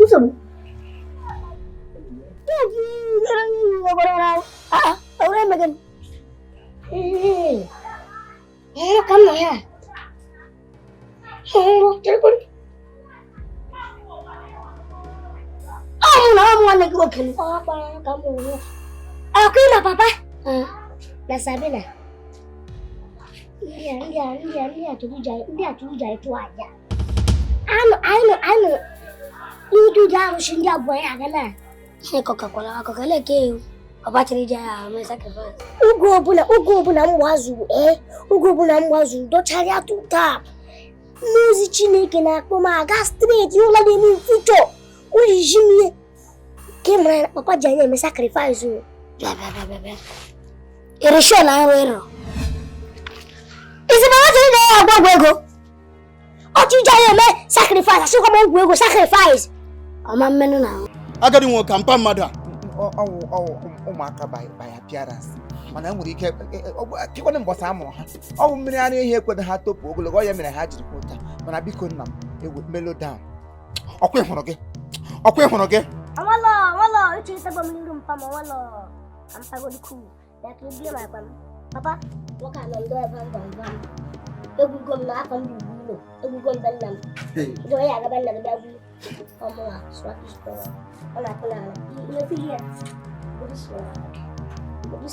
Nsogbu. Ore megan. Kamu ya. Telepon. Kamu anak gua kan. Apa kamu? Aku enggak apa-apa. Nah, sabi na. Iya, curiga itu aja. Ano. Itu jangan shinja boy agana. Coca-Cola ke. Apa cerita mai sacrifice. Ugo buna mwazu do chaya tuta. Muzi chineke na koma ga straight yola de ni futo. Uri jimie. Kemra papa janya mai sacrifice. Bla. Erosho na ero. Isi ba watu ide agwagwego. Otu janya mai sacrifice, aso ko mo gwego sacrifice. Ama menu na. Agadi nwo kampa mmadụ. Ụmụaka by appearance. Mana nwere ike kikwana mbosa amụrụ ha. Ọ bụ mmiri ara ehi ekwedo ha topu ogologo ya mere ha jiri kwụta. Mana biko nna m ewu melo down. Ọkwa ịhụrụ gị. Awalo, itu isa bamlindu mpama walo. Ampago diku. Ya kibia ma papa, waka ndo ya bamba. Egu gom na akan dubuno. Egu gom danam. Do ya ga banna da bu. Omo swat store. Ona kula. Ile fiya. Lebih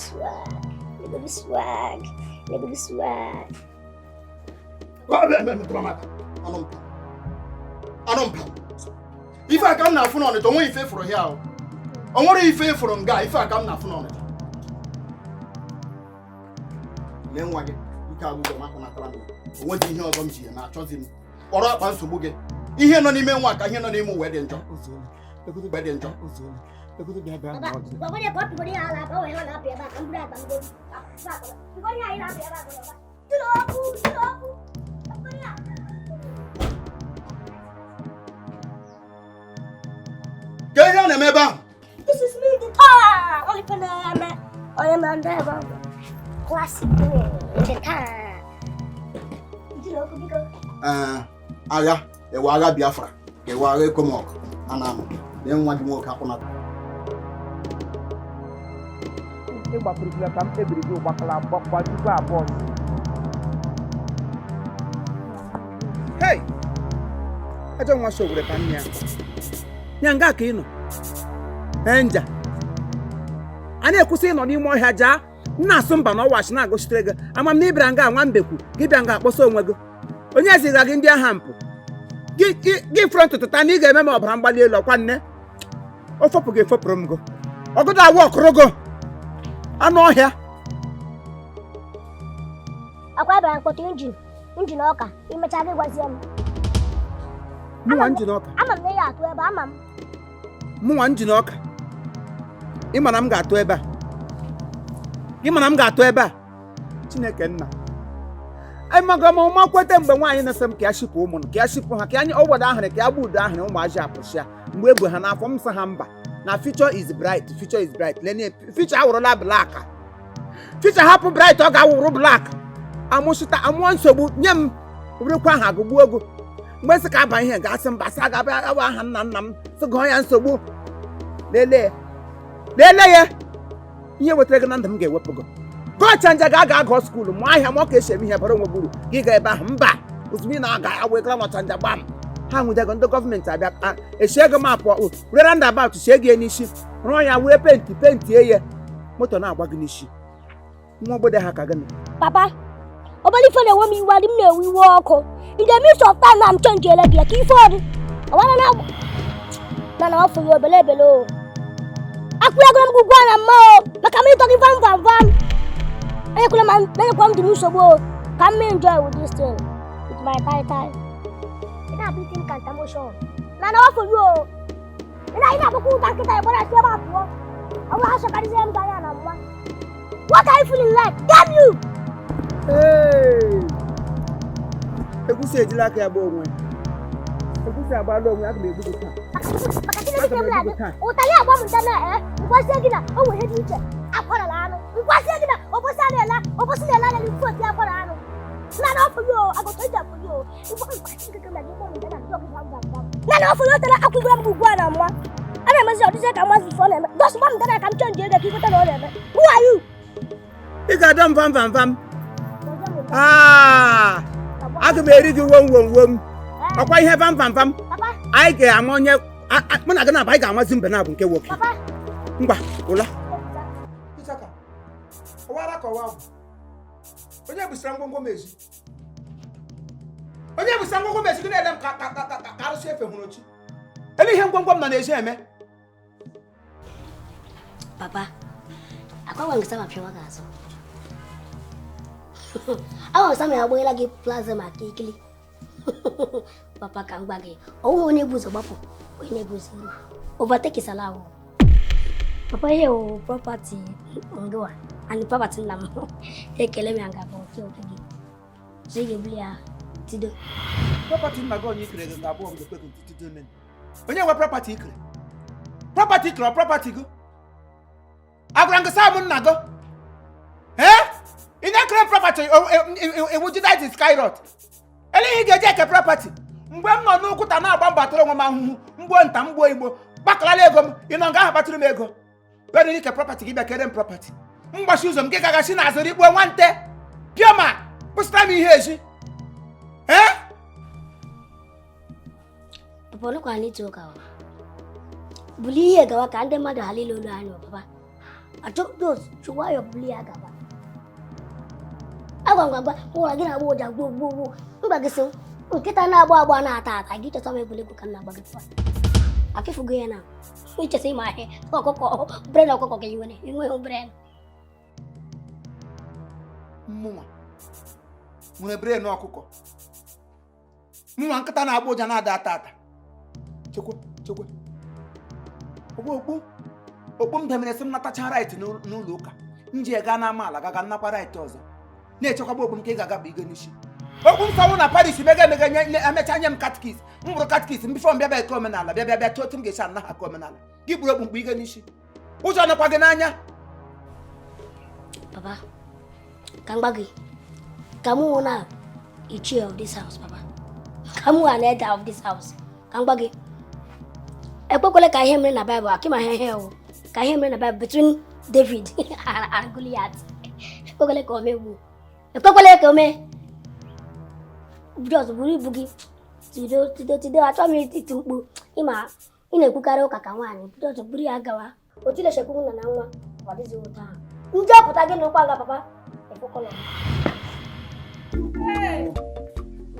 swag. Anọmpa. Ife aka m na-afụ n'ọnịta onwe ife fụrụ ya ahụ. O nwere ife fụrụ nga ife aka m na-afụ n'ọnịta. Lee nwa gị, ike agwụgwọ maka natara m. O nweghị ihe ọzọ m ji ya na-achọzi m. Kpọrọ akpa nsogbu gị. Ihe nọ n'ime nwa ka ihe nọ n'ime uwe dị njọ. Baba dia kopi bodi ala bawa yang na pia ba kan budak bang bodi. Bodi ai na pia ba ko. Tulo aku. Bodi ya. Kaya na meba. This is me the car. Only pana me. Oya man driver. Classic the car. Tulo aku biko. Agha, ewa agha Biafra. Ewa agha Ekomok. Anam. Lee nwa gị nwoke akwụna. Ịgbapụrụla ka m kpebiri gị ụgbakọla gbajikwa abụọ. Hey! Ajọ nwa shogwere ka nne ya. Ya nga ka ị nọ. Enja. A na-ekwusị ịnọ n'ime ọhịa jaa. Nna asụ mba na ọwachi na-agụchitere gị. Ama m na ịbịara nga nwa mbekwu. Gị bịa nga akpọsa onwe gị. Onye ziga gị ndị agha mpụ. Gị fụrụ ntụtụ taa na ị ga-eme ma ọbara mgbali elu ọkwa nne. O fopụ gị efopụrụ m go. Ọgụdụ awụ ọkụrụ go. Anụ ọhịa. Akwa bara mkpọtụ injin ọka. Imecha gị gwazie m. Mụnwa injin ọka. Ama m na ya atụ ebe ama m. Mụnwa injin ọka. Ị ma na m ga-atụ ebe a. Gị ma na m ga-atụ ebe a. Chineke nna. Amaga m ụma kwete mgbe nwaanyị na-asị m ka ya shipụ ụmụ ka ya shipụ ha ka anyị obodo ahụrụ ka ya gbu udo ahụrụ ụmụ ajị apụsịa mgbe egbu ha n'afọ m sị ha mba na future is bright lene future awụrụla black future hapụ bright ọ ga-awụrụ black amụchita amụọ nsogbu nye m obrikwa aha agụgbu ego mgbe sị ka aba ihe ga-asị mba sị agaba awa aha nna m sị gụọ ya nsogbu lelee ya ihe wetara gị na ndụ m ga-ewepụ gị Gọchanja ga-aga agụ skuulu mụ ahịa ma ọ ka esi eme ihe bara onwe gburu gị ga ebe ahụ mba ozugbo ị na-aga awegara n'ọchanja gbam ha nwụdego ndị gọọmenti abịa echie ego mapụ rere ndị abat chie gị n'isi rụọ ya wee penti eye moto na-agba gị n'isi nwa obodo ha ka gịnị Papa, obali fo na womi wa dim na wi wo ọkụ in the midst of time I'm change ele gị ka ife ọdị ọwana na ọfụ ya obele o akwụgoro m gụgwa na mma o maka m ịtọ gị vam I come to Musobo. Come enjoy with this thing. With my tie. It's not beating Kantamotion. None of you. And I never could take it. I want to say about what? I want to say about Diana. What are you feeling like? Damn you! Hey! You say you like a boy. You say about long, I can be a good time. Oh, tell you about Mutana, eh? What's that? Oh, we hate each other. Apollo, what's that? Opposite the line and foot the Apollo. Nana for you, I got to tell for you. If I can get like you want to get Nana for you that I could grab one on one. And I must say I must be for them. That's one that I can change the people that know them. Who are you? You got them vam. Ah, I can marry you one. Papa, you have vam. Papa, I get ammonia. I'm not gonna buy a Mazim Benab and walk. Papa. Ola. Isaka. Wala ko wa. Onye bu sango ngomezi. Onye bu sango ngomezi gina dem ka so efe hunochi. Eli ihe ngwongwom na na-eje eme. Papa, akwa wangisa mapyo wagazo. Awo sami aboyela gi plaza makikili. Papa kangbage. Owo oni buzo bapo. Oni buzo. Overtake salawo. Papa hiyo property ngoa. Ani property lam. Ekele mi anga bo ti okigi. Sige blia tido. Property na go onye kire ga abo mbe kweku tido men. Onye we property kire. Property go. Agranga samu na go. In a clear property, it would that is skyrocket. Any get a property. Mbem no kuta na agba batoro nwa mahu mgbo nta mgbo igbo bakala ego m ino nga batoro m ego when you get property give a property mgbashi uzo m ge gaga shi na azori igbo nwante pioma pusta mi ihe eji Papa no kwa ni toka wa buli ye gawa ka nde madu halilolo anyo papa atok dos chuwa yo buli ya gawa agwangwa wora gina bo ja gbo mba giso kita na agba na ata gitu to me buli ku kan na agba gitu akifugo ya na iche sei mahe okoko brain okoko ke yone inwe brain mune brain okoko muma nkata na agba na ada ata chekwe ogbo m demere sim natacha right n'ụlọ ụka nje ga na amala ga nnakwa right ọzọ na-echekwa ogbo m ka ị ga-aga bụ igo n'isi ogbo m sawu na Paris mega emecha nye m katkis m bụrụ katkis m bifo m bịa ka omenala bịa chọtụ m ga-esi ana ha ka omenala gị bụrụ ogbo mkpa igo n'isi ụjọ nọkwa gị n'anya Papa kangbagi kamu na ichi of this house Papa kamu an head of this house kangbagi ekwekwele ka ihe mere na Bible akima hehe o ka ihe mere na Bible between David and Goliath ekwekwele ka omegbu ekwekwele ka ome just buri bugi tido achọ m iti mkpu ịma ị na-ekwukarị ụka ka nwaanyị just buri ya gawa otile shekwu na nwa ọ dịzi ụtọ ahụ ndị ọpụta gị n'ụkwa nga papa ekwekwele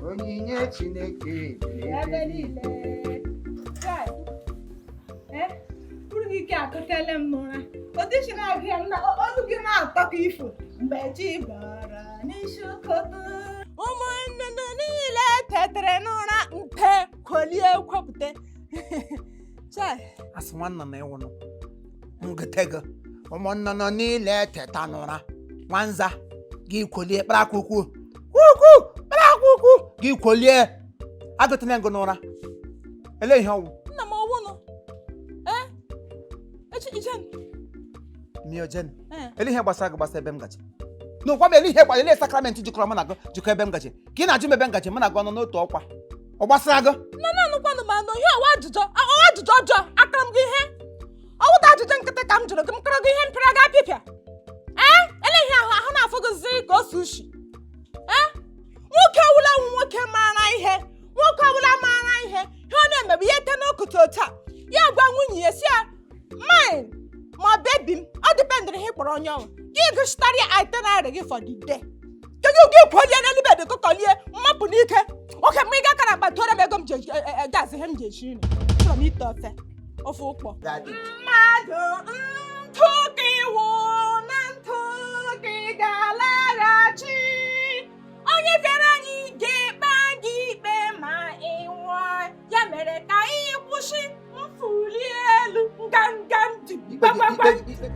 onyinye Chineke ebe niile pụrụ gị ike akụkele m n'ụra odishina gị na olu gị na-atọ ka ifo mgbe chi bara n'isi ụkọtụ ụmụnne niile tetere n'ụra mpe kolie kwepụta asị nwanna na ịwụnụ ngitego ụmụnne niile teta n'ụra nwanza gị kolie kparakwukwu gị kolie agụtụle ngụ n'ụra ele ihe ọwụ nna m ọwụnụ ijen miojen ele ihe gbasara ebe m gaji n'ụkwa m ele ihe gbasara ele sakramenti jikọrọ m na gị jikọ ebe m gaji ka ị na-ajụ m ebe m gaji m na gị ọnụ n'otu ọkwa ọ gbasara gị nna anụkwanụ m anụ ihe ọwa ajụjụ ọjọọ akara m gị ihe ọwụta ajụjụ nkịtị ka m jụrụ gị m kọrọ gị ihe mpịara gị apịpịa ele ihe ahụ na-afụgụzi ka o si ushi nwoke ọbụla nwoke maara ihe ihe ọ na-emebu ihe te n'okutu otu a ya gwa nwunye ya si ya mine ma bebi m ọ dịpendịrị ihe kpọrọ onye ọnwụ gị gụchitara ya itinerary gị for the day gị kwolie n'elube dị kọkọlie mmapụ n'ike oke mgbe ị ga akara akpa tụọrọ m ego m gazi ihe m ji eji nri chọrọ m ite ofe ụkpọ mmadụ ntụ ka iwu na ntụ